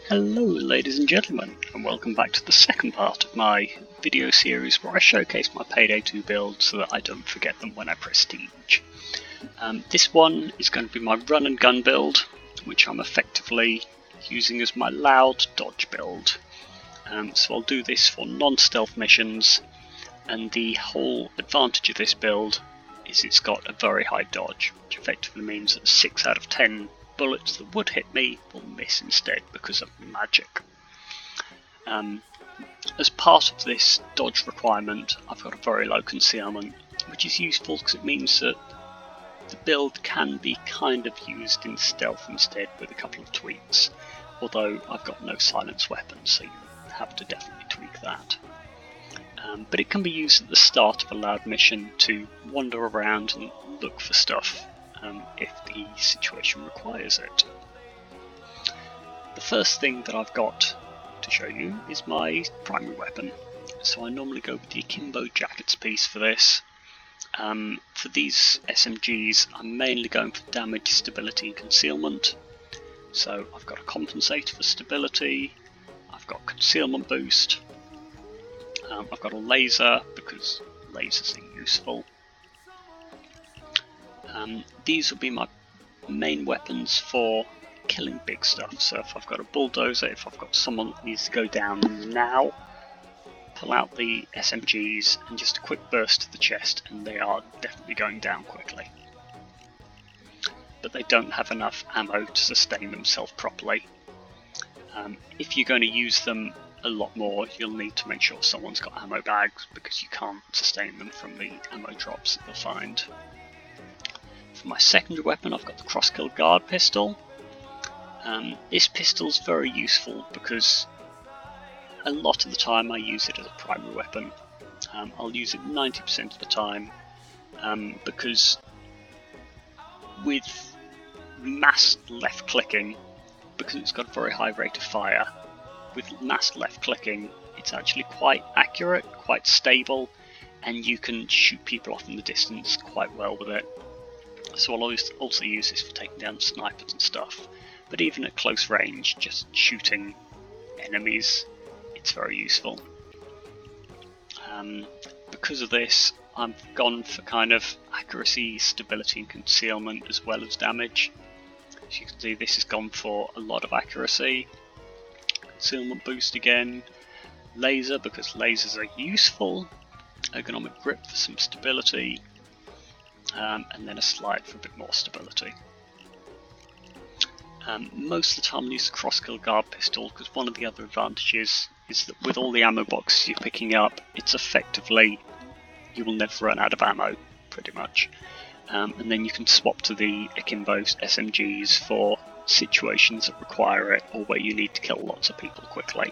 Hello ladies and gentlemen, and welcome back to the second part of my video series where I showcase my Payday 2 builds so that I don't forget them when I prestige. This one is going to be my run and gun build, which I'm effectively using as my loud dodge build. So I'll do this for non-stealth missions, and the whole advantage of this build is it's got a very high dodge, which effectively means that 6 out of 10 bullets that would hit me will miss instead because of magic. As part of this dodge requirement, I've got a very low concealment, which is useful because it means that the build can be kind of used in stealth instead with a couple of tweaks, although I've got no silence weapons, so you have to definitely tweak that. But it can be used at the start of a loud mission to wander around and look for stuff if the situation requires it. The first thing that I've got to show you is my primary weapon. So I normally go with the akimbo jackets piece for this. For these SMGs I'm mainly going for damage, stability and concealment. So I've got a compensator for stability, I've got concealment boost, I've got a laser because lasers are useful. These will be my main weapons for killing big stuff. So if I've got a bulldozer, if I've got someone that needs to go down now, pull out the SMGs and just a quick burst to the chest and they are definitely going down quickly. But they don't have enough ammo to sustain themselves properly. If you're going to use them a lot more, you'll need to make sure someone's got ammo bags because you can't sustain them from the ammo drops that you'll find. For my secondary weapon I've got the Crosskill Guard pistol. This pistol's very useful because a lot of the time I use it as a primary weapon. I'll use it 90% of the time because with massed left clicking, because it's got a very high rate of fire, with massed left clicking it's actually quite accurate, quite stable, and you can shoot people off in the distance quite well with it. So I'll also use this for taking down snipers and stuff, but even at close range, just shooting enemies, it's very useful. Because of this, I've gone for kind of accuracy, stability and concealment as well as damage. As you can see, this has gone for a lot of accuracy, concealment boost again, laser because lasers are useful, ergonomic grip for some stability, and then a slide for a bit more stability. Most of the time I use the Crosskill Guard pistol because one of the other advantages is that with all the ammo boxes you're picking up, it's effectively, you will never run out of ammo, pretty much. And then you can swap to the akimbo SMGs for situations that require it or where you need to kill lots of people quickly.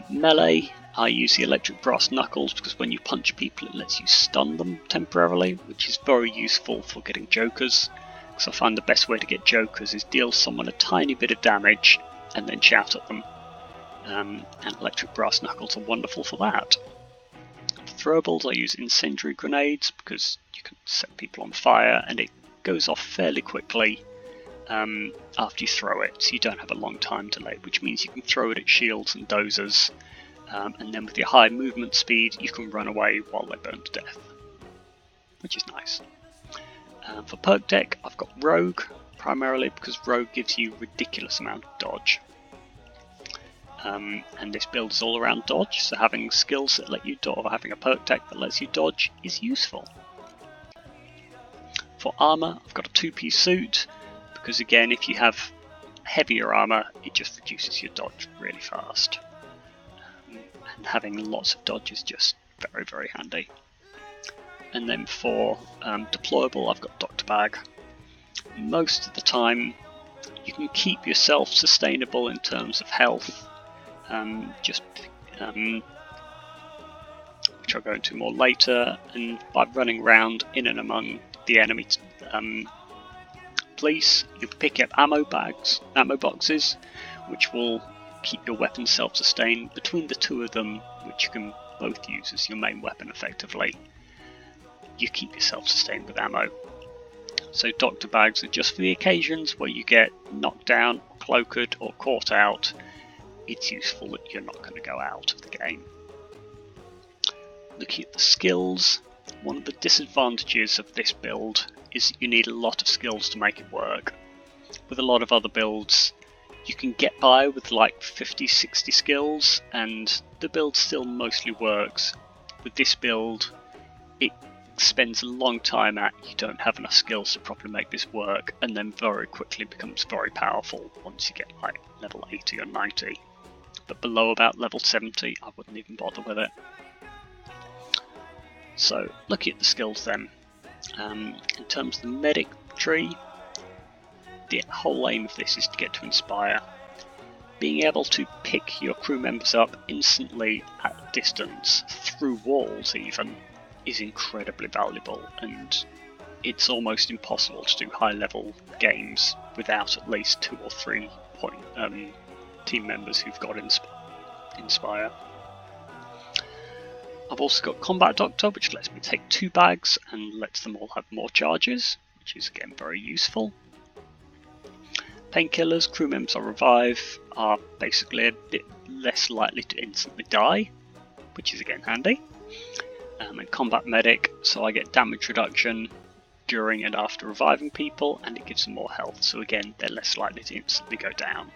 Melee, I use the electric brass knuckles because when you punch people it lets you stun them temporarily, which is very useful for getting jokers, because I find the best way to get jokers is deal someone a tiny bit of damage and then shout at them, and electric brass knuckles are wonderful for that. For throwables I use incendiary grenades because you can set people on fire and it goes off fairly quickly after you throw it, so you don't have a long time delay, which means you can throw it at shields and dozers, and then with your high movement speed you can run away while they burn to death, which is nice. For perk deck I've got Rogue, primarily because Rogue gives you ridiculous amount of dodge. And this build is all around dodge, so having skills that let you dodge, or having a perk deck that lets you dodge is useful. For armour I've got a 2-piece suit, because again if you have heavier armour it just reduces your dodge really fast. And having lots of dodge is just very, very handy. And then for deployable I've got Dr. Bag. Most of the time you can keep yourself sustainable in terms of health, which I'll go into more later, and by running around in and among the enemy police you pick up ammo boxes which will keep your weapon self-sustained between the two of them, which you can both use as your main weapon effectively. You keep yourself sustained with ammo. So doctor bags are just for the occasions where you get knocked down or cloaked or caught out, it's useful that you're not going to go out of the game. Looking at the skills, one of the disadvantages of this build is that you need a lot of skills to make it work. With a lot of other builds, you can get by with like 50-60 skills and the build still mostly works. With this build, it spends a long time at you don't have enough skills to properly make this work, and then very quickly becomes very powerful once you get like level 80 or 90. But below about level 70, I wouldn't even bother with it. So, looking at the skills then, in terms of the medic tree, the whole aim of this is to get to Inspire. Being able to pick your crew members up instantly at a distance, through walls even, is incredibly valuable, and it's almost impossible to do high level games without at least 2 or 3 team members who've got Inspire. I've also got Combat Doctor, which lets me take 2 bags and lets them all have more charges, which is again very useful. Painkillers, crew members I revive, are basically a bit less likely to instantly die, which is again handy. And Combat Medic, so I get damage reduction during and after reviving people, and it gives them more health, so again they're less likely to instantly go down.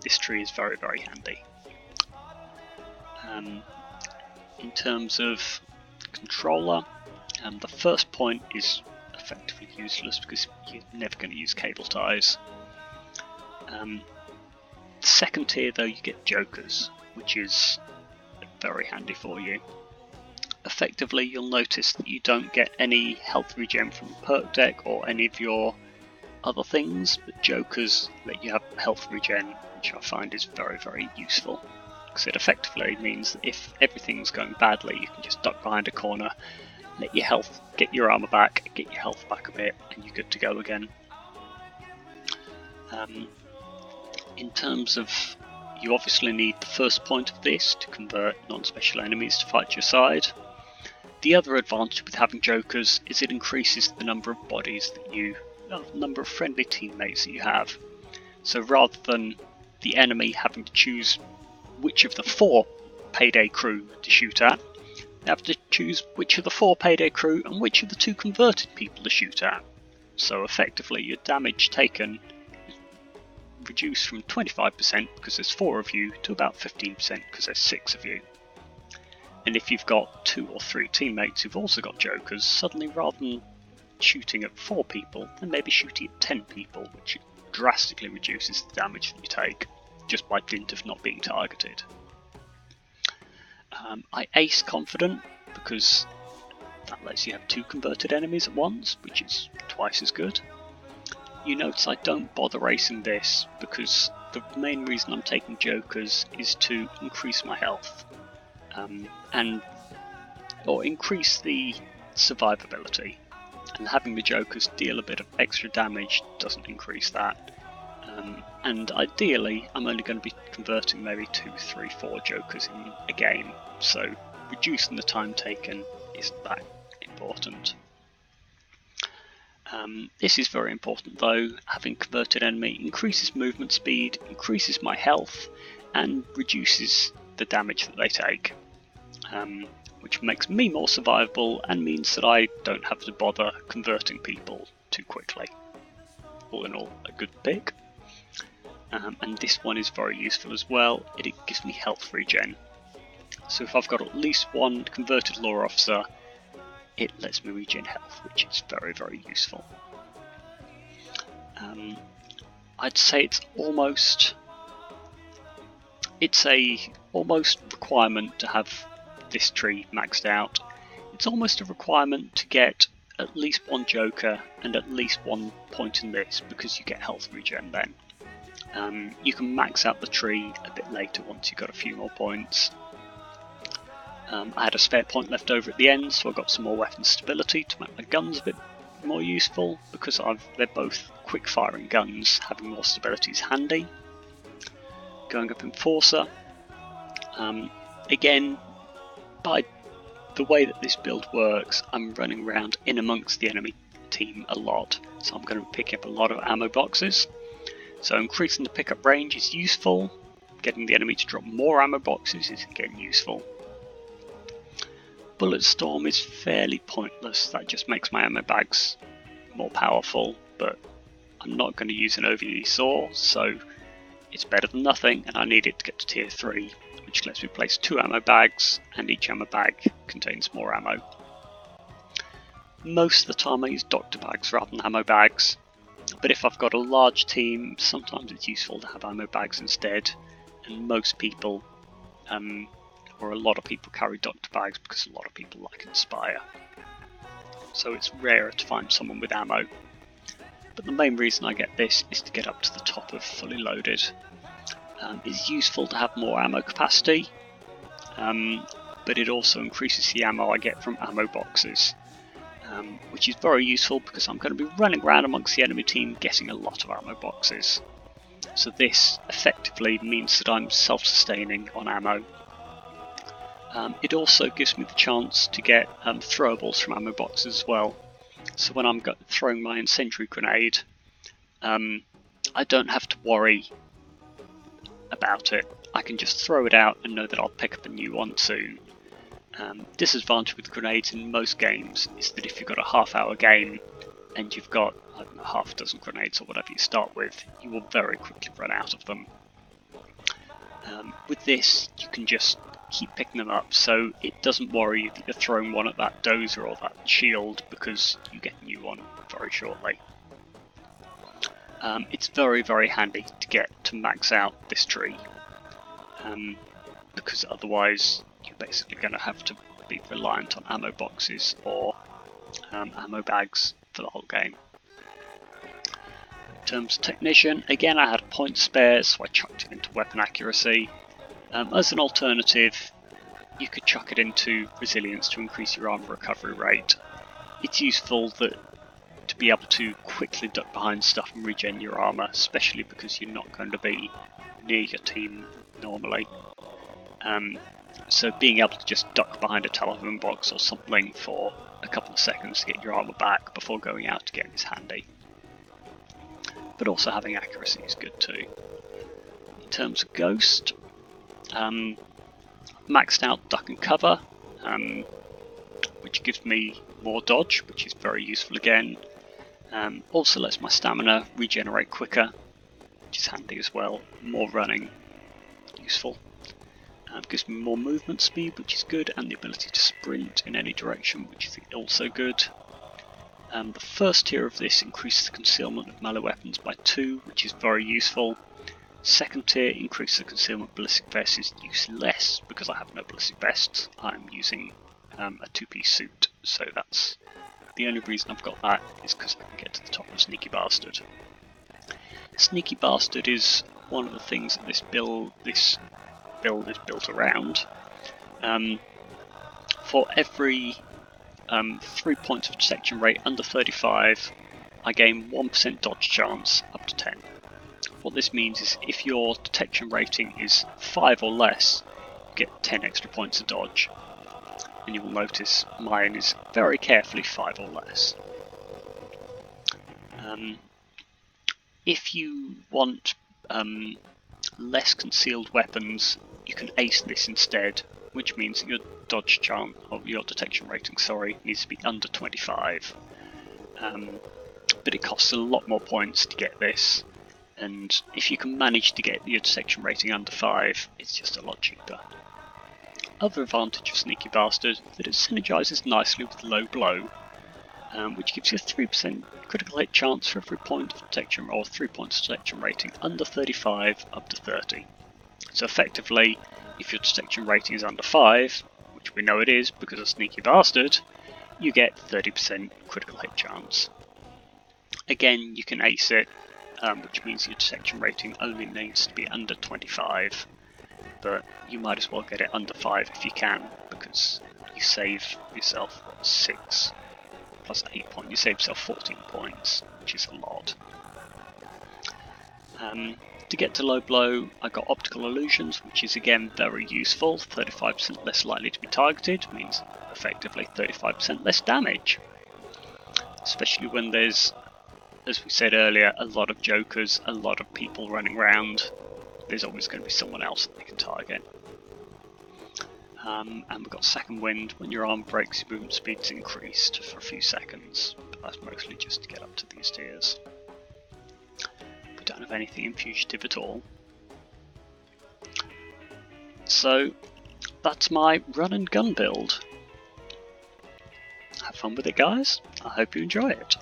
This tree is very, very handy. In terms of controller, the first point is effectively useless because you're never going to use cable ties. The second tier though, you get jokers, which is very handy for you. Effectively, you'll notice that you don't get any health regen from the perk deck or any of your other things, but jokers let you have health regen, which I find is very, very useful. Because it effectively means that if everything's going badly, you can just duck behind a corner, let your health, get your armour back, get your health back a bit, and you're good to go again. In terms of, you obviously need the first point of this to convert non-special enemies to fight your side. The other advantage with having jokers is it increases the number of bodies that you, the number of friendly teammates that you have. So rather than the enemy having to choose which of the 4 Payday crew to shoot at, they have to choose which of the 4 Payday crew and which of the 2 converted people to shoot at. So effectively your damage taken is reduced from 25% because there's 4 of you to about 15% because there's 6 of you. And if you've got 2 or 3 teammates who've also got jokers, suddenly rather than shooting at 4 people, then maybe shooting at 10 people, which drastically reduces the damage that you take, just by dint of not being targeted. I ace Confident because that lets you have 2 converted enemies at once, which is twice as good. You notice I don't bother acing this because the main reason I'm taking jokers is to increase my health, or increase the survivability, and having the jokers deal a bit of extra damage doesn't increase that. And ideally, I'm only going to be converting maybe 2, 3, 4 jokers in a game, so reducing the time taken isn't that important. This is very important though. Having converted enemy increases movement speed, increases my health, and reduces the damage that they take, which makes me more survivable and means that I don't have to bother converting people too quickly. All in all, a good pick. And this one is very useful as well. It gives me health regen. So if I've got at least 1 converted law officer, it lets me regen health, which is very, very useful. I'd say it's a almost requirement to have this tree maxed out. It's almost a requirement to get at least 1 joker and at least 1 point in this, because you get health regen then. You can max out the tree a bit later once you've got a few more points. I had a spare point left over at the end, so I got some more weapon stability to make my guns a bit more useful, because they're both quick firing guns. Having more stability is handy. Going up Enforcer. Again, by the way that this build works, I'm running around in amongst the enemy team a lot, so I'm going to be picking up a lot of ammo boxes. So increasing the pickup range is useful. Getting the enemy to drop more ammo boxes is again useful. Bullet Storm is fairly pointless. That just makes my ammo bags more powerful, but I'm not going to use an OVE saw, so it's better than nothing, and I need it to get to tier 3, which lets me place 2 ammo bags, and each ammo bag contains more ammo. Most of the time I use doctor bags rather than ammo bags, but if I've got a large team, sometimes it's useful to have ammo bags instead, and most people, or a lot of people, carry doctor bags because a lot of people like Inspire. So it's rarer to find someone with ammo. But the main reason I get this is to get up to the top of fully loaded. It's useful to have more ammo capacity, but it also increases the ammo I get from ammo boxes, which is very useful because I'm going to be running around amongst the enemy team getting a lot of ammo boxes. So this effectively means that I'm self-sustaining on ammo. It also gives me the chance to get throwables from ammo boxes as well. So when I'm throwing my incendiary grenade, I don't have to worry about it. I can just throw it out and know that I'll pick up a new one soon. Disadvantage with grenades in most games is that if you've got a half-hour game and you've got, I don't know, half a dozen grenades or whatever you start with, you will very quickly run out of them. With this, you can just keep picking them up, so it doesn't worry you that you're throwing one at that dozer or that shield, because you get a new one very shortly. It's very, very handy to get to max out this tree, because otherwise you're basically going to have to be reliant on ammo boxes or ammo bags for the whole game. In terms of technician, again I had a point spare, so I chucked it into weapon accuracy. As an alternative, you could chuck it into resilience to increase your armour recovery rate. It's useful to be able to quickly duck behind stuff and regen your armour, especially because you're not going to be near your team normally. So being able to just duck behind a telephone box or something for a couple of seconds to get your armour back before going out again is handy. But also having accuracy is good too. In terms of Ghost, maxed out duck and cover, which gives me more dodge, which is very useful again. Also lets my stamina regenerate quicker, which is handy as well. More running, useful. Gives me more movement speed, which is good, and the ability to sprint in any direction, which is also good. The first tier of this increases the concealment of melee weapons by 2, which is very useful. Second tier increases the concealment of ballistic vests is useless because I have no ballistic vests. I'm using a 2-piece suit, so that's the only reason I've got that is because I can get to the top of Sneaky Bastard. Sneaky Bastard is one of the things that this build is built around. For every 3 points of detection rate under 35, I gain 1% dodge chance up to 10. What this means is if your detection rating is 5 or less, you get 10 extra points of dodge. And you will notice mine is very carefully 5 or less. If you want less concealed weapons, you can ace this instead, which means that your dodge chance, or your detection rating, needs to be under 25. But it costs a lot more points to get this, and if you can manage to get your detection rating under 5, it's just a lot cheaper. Other advantage of Sneaky Bastard is that it synergizes nicely with Low Blow, which gives you a 3% critical hit chance for every point of detection, or 3 points of detection rating under 35 up to 30. So effectively, if your detection rating is under 5, which we know it is because of Sneaky Bastard, you get 30% critical hit chance. Again, you can ace it, which means your detection rating only needs to be under 25, but you might as well get it under 5 if you can, because you save yourself 6 plus 8 points, you save yourself 14 points, which is a lot. To get to Low Blow, I got Optical Illusions, which is again very useful. 35% less likely to be targeted means effectively 35% less damage, especially when there's as we said earlier, a lot of jokers, a lot of people running around. There's always going to be someone else that they can target. And we've got second wind. When your arm breaks, your movement speed's increased for a few seconds, but that's mostly just to get up to these tiers. We don't have anything in fugitive at all. So that's my run and gun build. Have fun with it, guys. I hope you enjoy it.